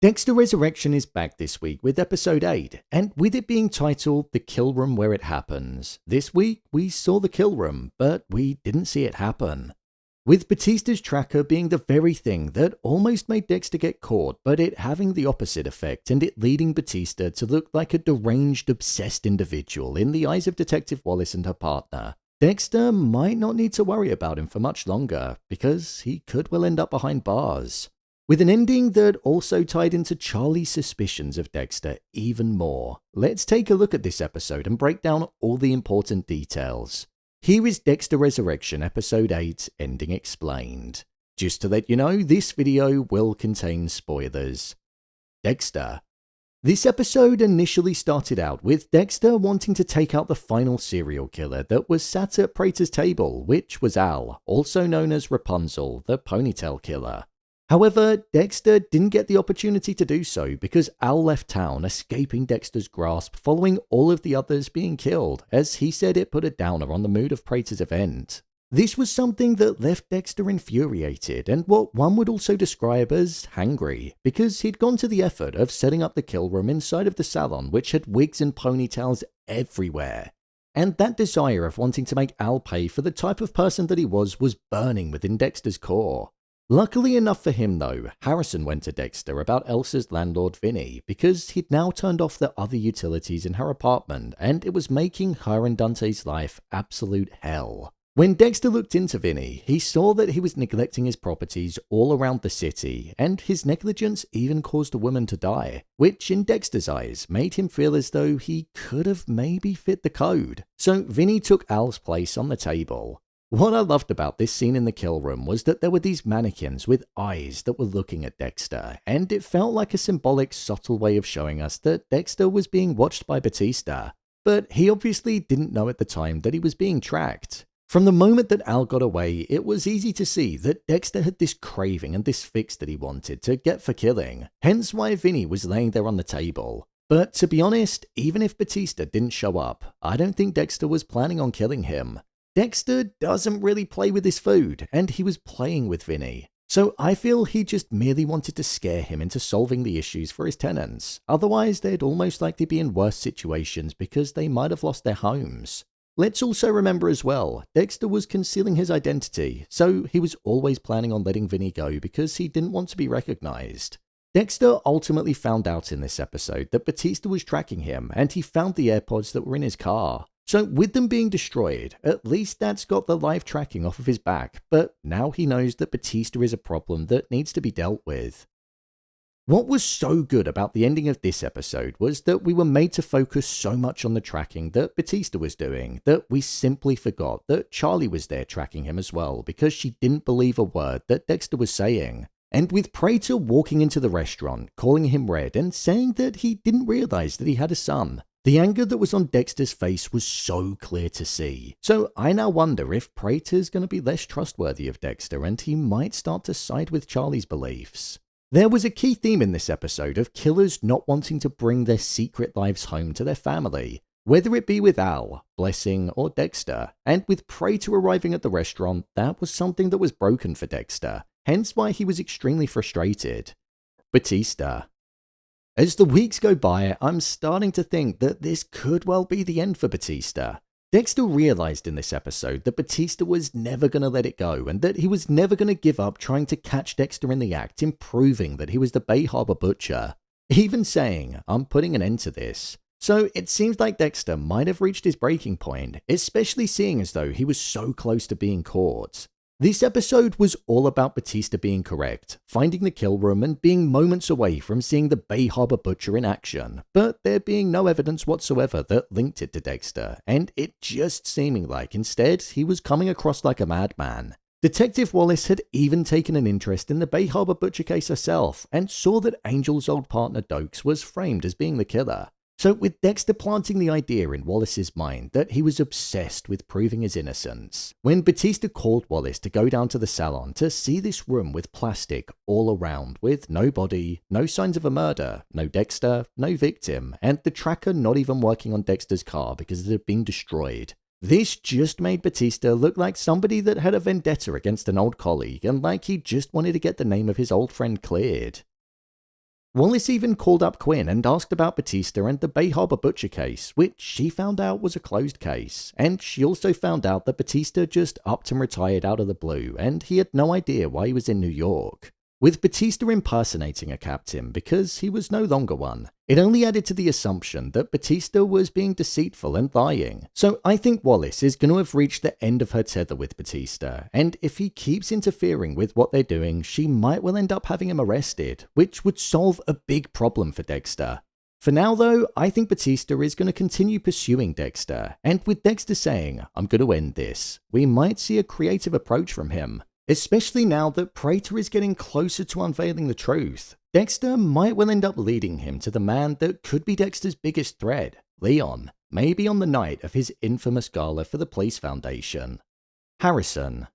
Dexter Resurrection is back this week with episode 8, and with it being titled The Kill Room Where It Happens, this week we saw the kill room, but we didn't see it happen. With Batista's tracker being the very thing that almost made Dexter get caught, but it having the opposite effect and it leading Batista to look like a deranged, obsessed individual in the eyes of Detective Wallace and her partner, Dexter might not need to worry about him for much longer, because he could well end up behind bars. With an ending that also tied into Charlie's suspicions of Dexter even more, let's take a look at this episode and break down all the important details. Here is Dexter Resurrection episode 8, Ending Explained. Just to let you know, this video will contain spoilers. Dexter. This episode initially started out with Dexter wanting to take out the final serial killer that was sat at Prater's table, which was Al, also known as Rapunzel, the ponytail killer. However, Dexter didn't get the opportunity to do so because Al left town, escaping Dexter's grasp following all of the others being killed, as he said it put a downer on the mood of Prater's event. This was something that left Dexter infuriated and what one would also describe as hangry, because he'd gone to the effort of setting up the kill room inside of the salon, which had wigs and ponytails everywhere. And that desire of wanting to make Al pay for the type of person that he was burning within Dexter's core. Luckily enough for him though, Harrison went to Dexter about Elsa's landlord Vinny because he'd now turned off the other utilities in her apartment and it was making her and Dante's life absolute hell. When Dexter looked into Vinny, he saw that he was neglecting his properties all around the city, and his negligence even caused a woman to die, which in Dexter's eyes made him feel as though he could have maybe fit the code. So Vinny took Al's place on the table. What I loved about this scene in the kill room was that there were these mannequins with eyes that were looking at Dexter, and it felt like a symbolic, subtle way of showing us that Dexter was being watched by Batista. But he obviously didn't know at the time that he was being tracked. From the moment that Al got away, it was easy to see that Dexter had this craving and this fix that he wanted to get for killing, hence why Vinny was laying there on the table. But to be honest, even if Batista didn't show up, I don't think Dexter was planning on killing him. Dexter doesn't really play with his food, and he was playing with Vinny. So I feel he just merely wanted to scare him into solving the issues for his tenants. Otherwise, they'd almost likely be in worse situations because they might have lost their homes. Let's also remember as well, Dexter was concealing his identity, so he was always planning on letting Vinny go because he didn't want to be recognized. Dexter ultimately found out in this episode that Batista was tracking him, and he found the AirPods that were in his car. So with them being destroyed, at least that's got the live tracking off of his back, but now he knows that Batista is a problem that needs to be dealt with. What was so good about the ending of this episode was that we were made to focus so much on the tracking that Batista was doing that we simply forgot that Charlie was there tracking him as well because she didn't believe a word that Dexter was saying. And with Prater walking into the restaurant, calling him Red and saying that he didn't realize that he had a son, the anger that was on Dexter's face was so clear to see. So I now wonder if Prater's going to be less trustworthy of Dexter and he might start to side with Charlie's beliefs. There was a key theme in this episode of killers not wanting to bring their secret lives home to their family, whether it be with Al, Blessing, or Dexter. And with Prater arriving at the restaurant, that was something that was broken for Dexter, hence why he was extremely frustrated. Batista. As the weeks go by, I'm starting to think that this could well be the end for Batista. Dexter realized in this episode that Batista was never going to let it go and that he was never going to give up trying to catch Dexter in the act, in proving that he was the Bay Harbour Butcher, even saying, "I'm putting an end to this." So it seems like Dexter might have reached his breaking point, especially seeing as though he was so close to being caught. This episode was all about Batista being correct, finding the kill room and being moments away from seeing the Bay Harbour Butcher in action, but there being no evidence whatsoever that linked it to Dexter, and it just seeming like instead he was coming across like a madman. Detective Wallace had even taken an interest in the Bay Harbour Butcher case herself, and saw that Angel's old partner Dokes was framed as being the killer. So with Dexter planting the idea in Wallace's mind that he was obsessed with proving his innocence, when Batista called Wallace to go down to the salon to see this room with plastic all around with no body, no signs of a murder, no Dexter, no victim, and the tracker not even working on Dexter's car because it had been destroyed. This just made Batista look like somebody that had a vendetta against an old colleague and like he just wanted to get the name of his old friend cleared. Wallace even called up Quinn and asked about Batista and the Bay Harbour Butcher case, which she found out was a closed case, and she also found out that Batista just upped and retired out of the blue, and he had no idea why he was in New York. With Batista impersonating a captain because he was no longer one, it only added to the assumption that Batista was being deceitful and lying. So I think Wallace is going to have reached the end of her tether with Batista, and if he keeps interfering with what they're doing, she might well end up having him arrested, which would solve a big problem for Dexter. For now though, I think Batista is going to continue pursuing Dexter, and with Dexter saying, "I'm going to end this," we might see a creative approach from him. Especially now that Prater is getting closer to unveiling the truth. Dexter might well end up leading him to the man that could be Dexter's biggest threat, Leon, maybe on the night of his infamous gala for the Police Foundation. Harrison.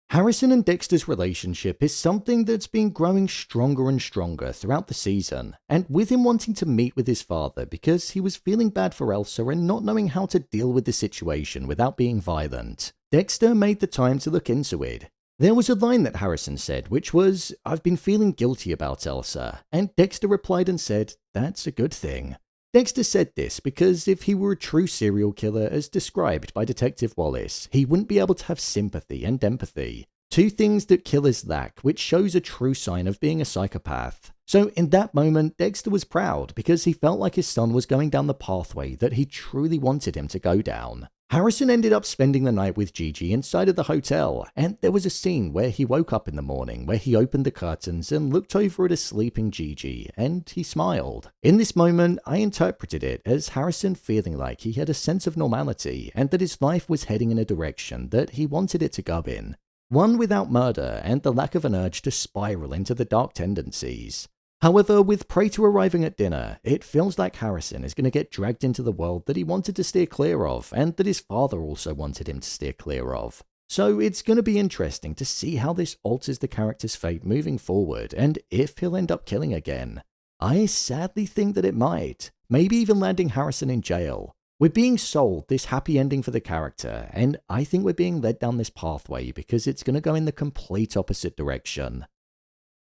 Harrison and Dexter's relationship is something that's been growing stronger and stronger throughout the season, and with him wanting to meet with his father because he was feeling bad for Elsa and not knowing how to deal with the situation without being violent, Dexter made the time to look into it. There was a line that Harrison said, which was, "I've been feeling guilty about Elsa," and Dexter replied and said, "That's a good thing." Dexter said this because if he were a true serial killer as described by Detective Wallace, he wouldn't be able to have sympathy and empathy. Two things that killers lack, which shows a true sign of being a psychopath. So in that moment, Dexter was proud because he felt like his son was going down the pathway that he truly wanted him to go down. Harrison ended up spending the night with Gigi inside of the hotel, and there was a scene where he woke up in the morning where he opened the curtains and looked over at a sleeping Gigi, and he smiled. In this moment, I interpreted it as Harrison feeling like he had a sense of normality and that his life was heading in a direction that he wanted it to go in. One without murder and the lack of an urge to spiral into the dark tendencies. However, with Prater arriving at dinner, it feels like Harrison is going to get dragged into the world that he wanted to steer clear of, and that his father also wanted him to steer clear of. So it's going to be interesting to see how this alters the character's fate moving forward, and if he'll end up killing again. I sadly think that it might, maybe even landing Harrison in jail. We're being sold this happy ending for the character, and I think we're being led down this pathway because it's going to go in the complete opposite direction.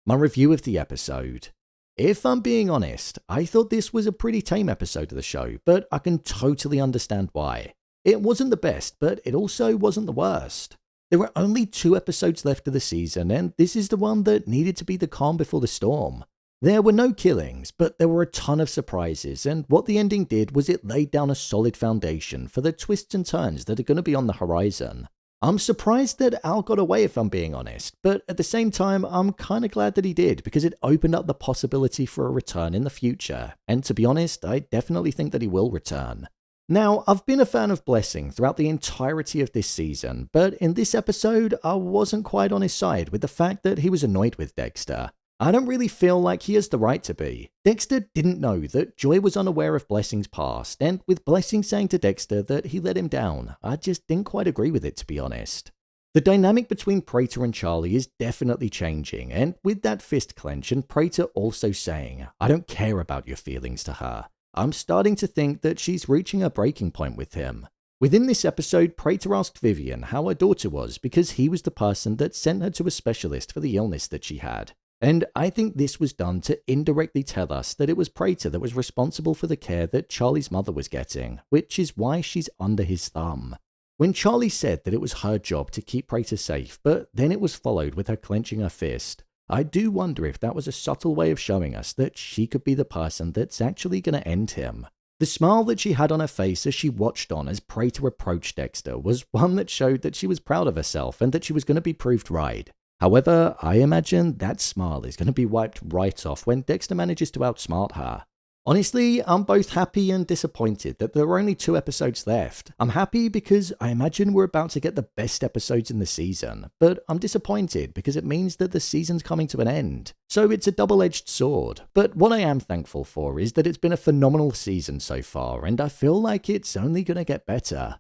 My review of the episode. If I'm being honest, I thought this was a pretty tame episode of the show, but I can totally understand why. It wasn't the best, but it also wasn't the worst. There were only 2 episodes left of the season, and this is the one that needed to be the calm before the storm. There were no killings, but there were a ton of surprises, and what the ending did was it laid down a solid foundation for the twists and turns that are going to be on the horizon. I'm surprised that Al got away if I'm being honest, but at the same time I'm kinda glad that he did because it opened up the possibility for a return in the future, and to be honest, I definitely think that he will return. Now, I've been a fan of Blessing throughout the entirety of this season, but in this episode I wasn't quite on his side with the fact that he was annoyed with Dexter. I don't really feel like he has the right to be. Dexter didn't know that Joy was unaware of Blessing's past, and with Blessing saying to Dexter that he let him down, I just didn't quite agree with it, to be honest. The dynamic between Prater and Charlie is definitely changing, and with that fist clench and Prater also saying, "I don't care about your feelings" to her, I'm starting to think that she's reaching a breaking point with him. Within this episode, Prater asked Vivian how her daughter was because he was the person that sent her to a specialist for the illness that she had. And I think this was done to indirectly tell us that it was Prater that was responsible for the care that Charlie's mother was getting, which is why she's under his thumb. When Charlie said that it was her job to keep Prater safe, but then it was followed with her clenching her fist, I do wonder if that was a subtle way of showing us that she could be the person that's actually going to end him. The smile that she had on her face as she watched on as Prater approached Dexter was one that showed that she was proud of herself and that she was going to be proved right. However, I imagine that smile is going to be wiped right off when Dexter manages to outsmart her. Honestly, I'm both happy and disappointed that there are only 2 episodes left. I'm happy because I imagine we're about to get the best episodes in the season, but I'm disappointed because it means that the season's coming to an end. So it's a double-edged sword. But what I am thankful for is that it's been a phenomenal season so far, and I feel like it's only going to get better.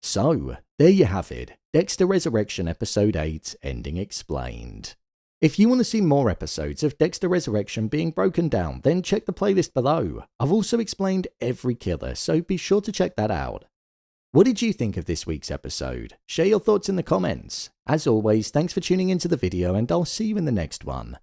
So, there you have it, Dexter Resurrection Episode 8, Ending Explained. If you want to see more episodes of Dexter Resurrection being broken down, then check the playlist below. I've also explained every killer, so be sure to check that out. What did you think of this week's episode? Share your thoughts in the comments. As always, thanks for tuning into the video, and I'll see you in the next one.